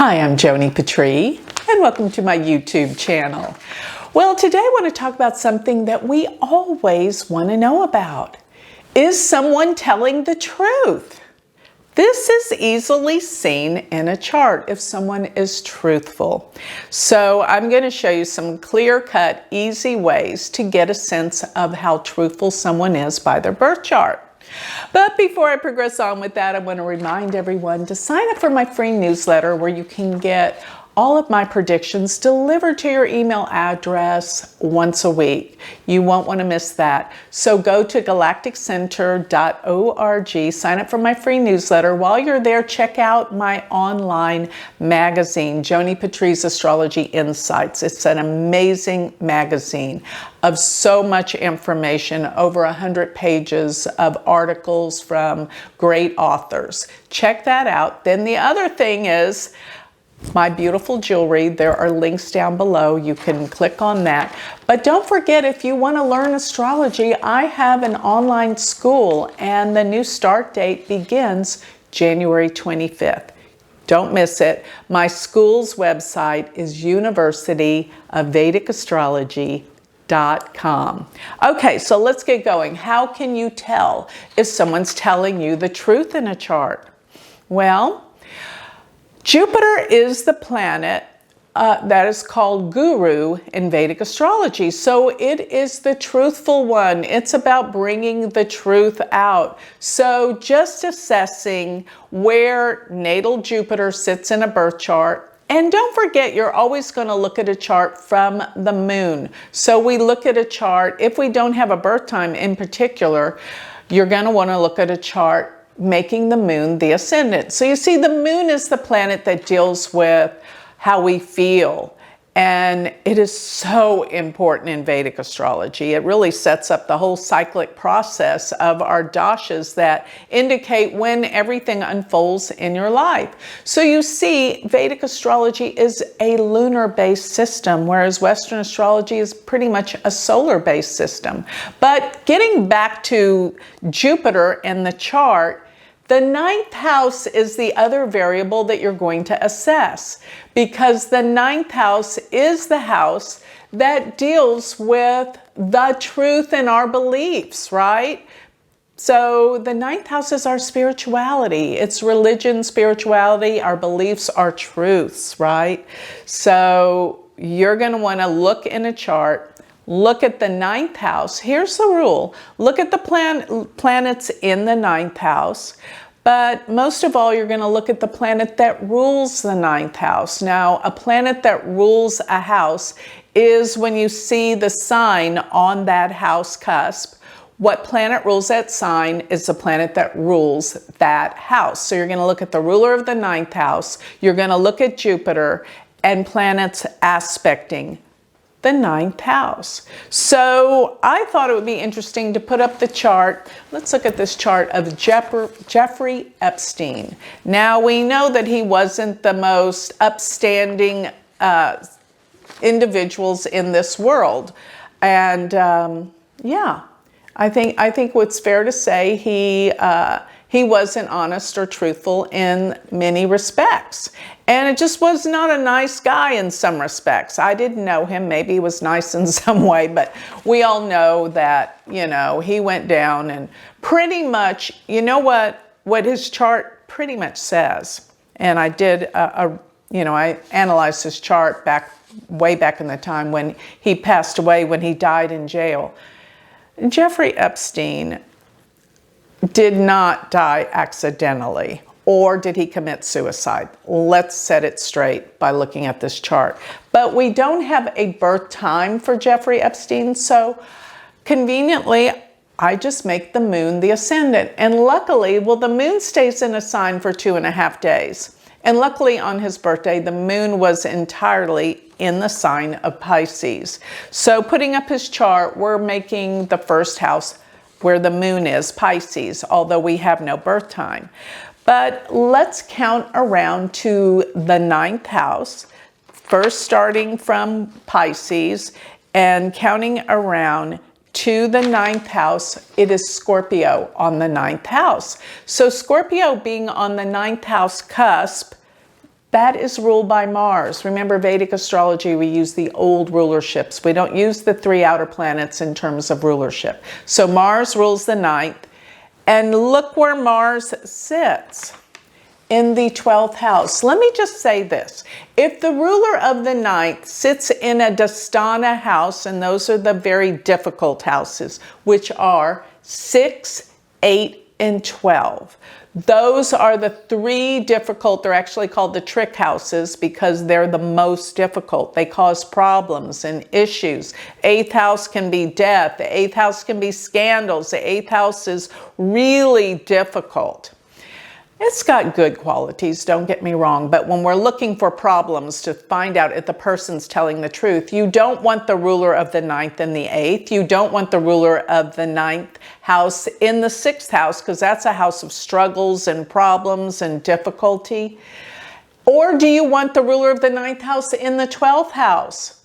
Hi, I'm Joni Patry, and welcome to my YouTube channel. Well, today I want to talk about something that we always want to know about. Is someone telling the truth? This is easily seen in a chart if someone is truthful. So I'm going to show you some clear-cut, easy ways to get a sense of how truthful someone is by their birth chart. But before I progress on with that, I want to remind everyone to sign up for my free newsletter where you can get all of my predictions delivered to your email address once a week. You won't want to miss that. So go to galacticcenter.org, sign up for my free newsletter. While you're there, check out my online magazine, Joni Patry's Astrology Insights. It's an amazing magazine of so much information, over 100 pages of articles from great authors. Check that out. Then the other thing is my beautiful jewelry. There are links down below. You can click on that. But don't forget, if you want to learn astrology, I have an online school, and the new start date begins January 25th. Don't miss it. My school's website is University of Vedic Astrology.com. Okay, so let's get going. How can you tell if someone's telling you the truth in a chart? Well, Jupiter is the planet that is called Guru in Vedic astrology. So it is the truthful one. It's about bringing the truth out. So just assessing where natal Jupiter sits in a birth chart. And don't forget, you're always going to look at a chart from the moon. So we look at a chart, if we don't have a birth time in particular, you're going to want to look at a chart making the moon the ascendant. So you see, the moon is the planet that deals with how we feel. And it is so important in Vedic astrology. It really sets up the whole cyclic process of our dashas that indicate when everything unfolds in your life. So you see, Vedic astrology is a lunar-based system, whereas Western astrology is pretty much a solar-based system. But getting back to Jupiter in the chart, the ninth house is the other variable that you're going to assess, because the ninth house is the house that deals with the truth in our beliefs, right? So the ninth house is our spirituality. It's religion, spirituality, our beliefs, our truths, right? So you're going to want to look in a chart. Look at the ninth house. Here's the rule. Look at the planets in the ninth house. But most of all, you're going to look at the planet that rules the ninth house. Now, a planet that rules a house is when you see the sign on that house cusp. What planet rules that sign is the planet that rules that house. So you're going to look at the ruler of the ninth house. You're going to look at Jupiter and planets aspecting the ninth house. So I thought it would be interesting to put up the chart. Let's look at this chart of Jeffrey Epstein. Now, we know that he wasn't the most upstanding individuals in this world. And yeah, I think what's fair to say, he wasn't honest or truthful in many respects. And it just was not a nice guy in some respects. I didn't know him. Maybe he was nice in some way, but we all know that, you know, he went down and pretty much, you know what his chart pretty much says. And I did, I analyzed his chart way back in the time when he passed away, when he died in jail. Jeffrey Epstein did not die accidentally, or did he commit suicide? Let's set it straight by looking at this chart. But we don't have a birth time for Jeffrey Epstein, so conveniently, I just make the moon the ascendant. And luckily, well, the moon stays in a sign for 2.5 days. And luckily, on his birthday, the moon was entirely in the sign of Pisces. So putting up his chart, we're making the first house where the moon is Pisces, although we have no birth time. But let's count around to the ninth house, first starting from Pisces and counting around to the ninth house. It is Scorpio on the ninth house. So Scorpio being on the ninth house cusp that is ruled by Mars. Remember, Vedic astrology, we use the old rulerships. We don't use the 3 outer planets in terms of rulership. So Mars rules the 9th. And look where Mars sits, in the 12th house. Let me just say this. If the ruler of the 9th sits in a Dastana house, and those are the very difficult houses, which are 6, 8, and 12. Those are the 3 difficult, they're actually called the trick houses because they're the most difficult. They cause problems and issues. 8th house can be death. The 8th house can be scandals. The 8th house is really difficult. It's got good qualities, don't get me wrong, but when we're looking for problems to find out if the person's telling the truth, you don't want the ruler of the 9th and the 8th. You don't want the ruler of the 9th house in the 6th house, because that's a house of struggles and problems and difficulty. Or do you want the ruler of the 9th house in the 12th house?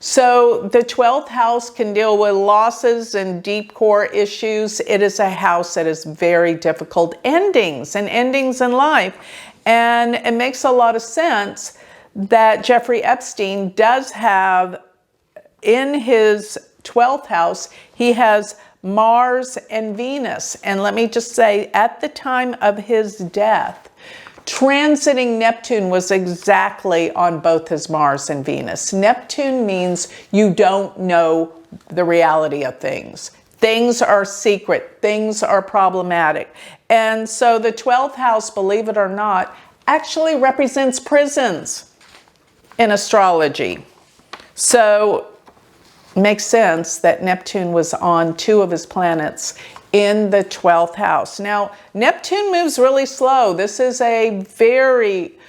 So the 12th house can deal with losses and deep core issues. It is a house that is very difficult. Endings in life. And it makes a lot of sense that Jeffrey Epstein does have in his 12th house, he has Mars and Venus. And let me just say, at the time of his death, transiting Neptune was exactly on both his Mars and Venus. Neptune means you don't know the reality of things. Things are secret. Things are problematic. And so the 12th house, believe it or not, actually represents prisons in astrology. So it makes sense that Neptune was on 2 of his planets in the 12th house. Now, Neptune moves really slow. This is a very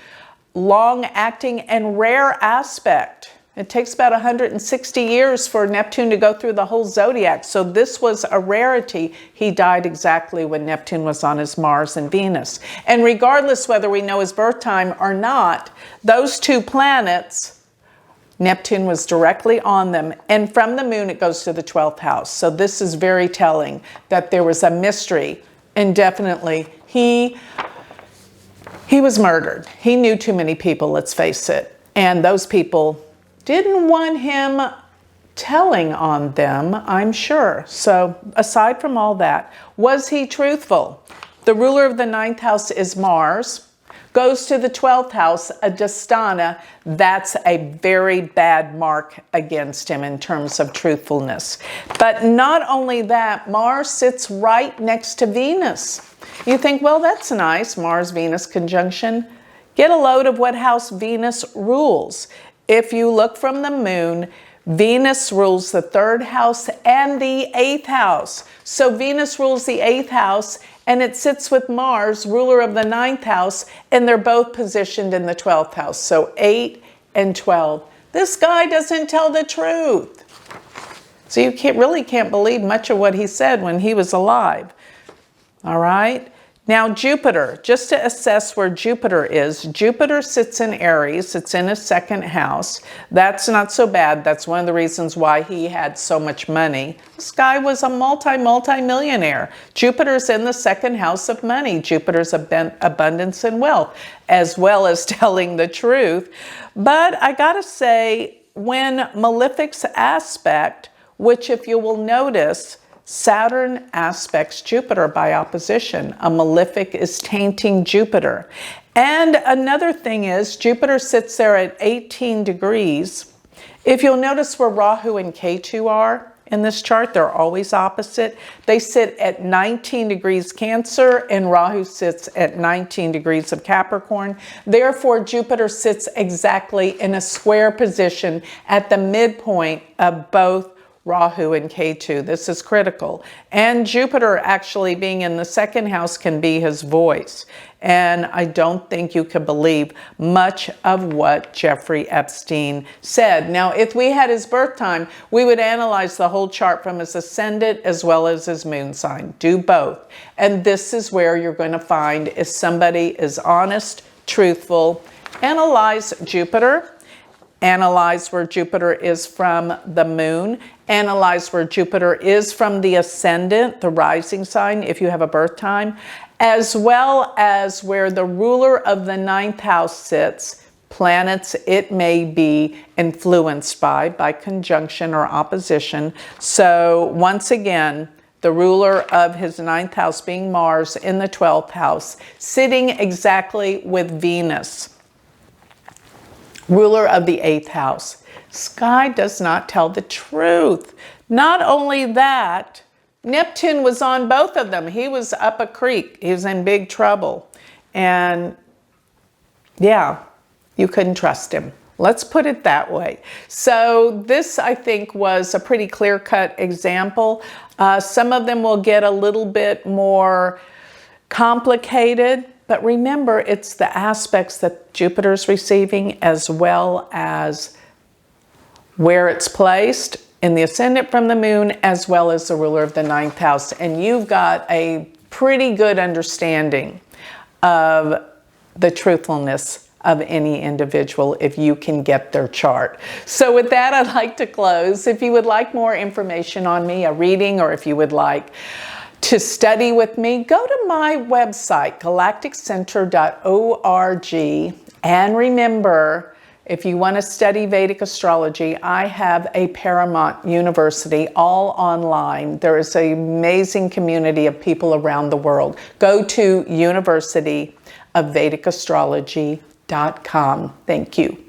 long-acting and rare aspect. It takes about 160 years for Neptune to go through the whole zodiac. So this was a rarity. He died exactly when Neptune was on his Mars and Venus. And regardless whether we know his birth time or not, those 2 planets, Neptune was directly on them, and from the moon it goes to the 12th house. So this is very telling that there was a mystery, and definitely he was murdered. He knew too many people, let's face it, and those people didn't want him telling on them, I'm sure. So aside from all that, was he truthful? The ruler of the 9th house is Mars. Goes to the 12th house, a Dastana, that's a very bad mark against him in terms of truthfulness. But not only that, Mars sits right next to Venus. You think, well, that's nice, Mars-Venus conjunction. Get a load of what house Venus rules. If you look from the moon, Venus rules the 3rd house and the 8th house. So Venus rules the 8th house, and it sits with Mars, ruler of the 9th house, and they're both positioned in the 12th house. So 8 and 12. This guy doesn't tell the truth. So you really can't believe much of what he said when he was alive. All right? Now Jupiter, just to assess where Jupiter is, Jupiter sits in Aries. It's in his 2nd house. That's not so bad. That's one of the reasons why he had so much money. This guy was a multi-millionaire. Jupiter's in the 2nd house of money. Jupiter's abundance and wealth, as well as telling the truth. But I gotta say, when malefic's aspect, which if you will notice, Saturn aspects Jupiter by opposition. A malefic is tainting Jupiter. And another thing is, Jupiter sits there at 18 degrees. If you'll notice where Rahu and Ketu are in this chart, they're always opposite. They sit at 19 degrees Cancer, and Rahu sits at 19 degrees of Capricorn. Therefore, Jupiter sits exactly in a square position at the midpoint of both Rahu and Ketu. This is critical. And Jupiter actually being in the 2nd house can be his voice. And I don't think you can believe much of what Jeffrey Epstein said. Now, if we had his birth time, we would analyze the whole chart from his ascendant as well as his moon sign. Do both. And this is where you're going to find if somebody is honest, truthful. Analyze Jupiter Analyze where Jupiter is from the moon. Analyze where Jupiter is from the ascendant, the rising sign, if you have a birth time, as well as where the ruler of the ninth house sits, planets it may be influenced by conjunction or opposition. So once again, the ruler of his ninth house being Mars in the 12th house, sitting exactly with Venus, ruler of the 8th house. Sky does not tell the truth. Not only that, Neptune was on both of them. He was up a creek. He was in big trouble. And yeah, you couldn't trust him. Let's put it that way. So this, I think, was a pretty clear-cut example. Some of them will get a little bit more complicated, but remember, it's the aspects that Jupiter's receiving as well as where it's placed in the ascendant from the moon, as well as the ruler of the ninth house. And you've got a pretty good understanding of the truthfulness of any individual if you can get their chart. So with that, I'd like to close. If you would like more information on me, a reading, or if you would like to study with me, go to my website, galacticcenter.org. And remember, if you want to study Vedic astrology, I have a Paramount University, all online. There is an amazing community of people around the world. Go to University of Vedic Astrology.com. Thank you.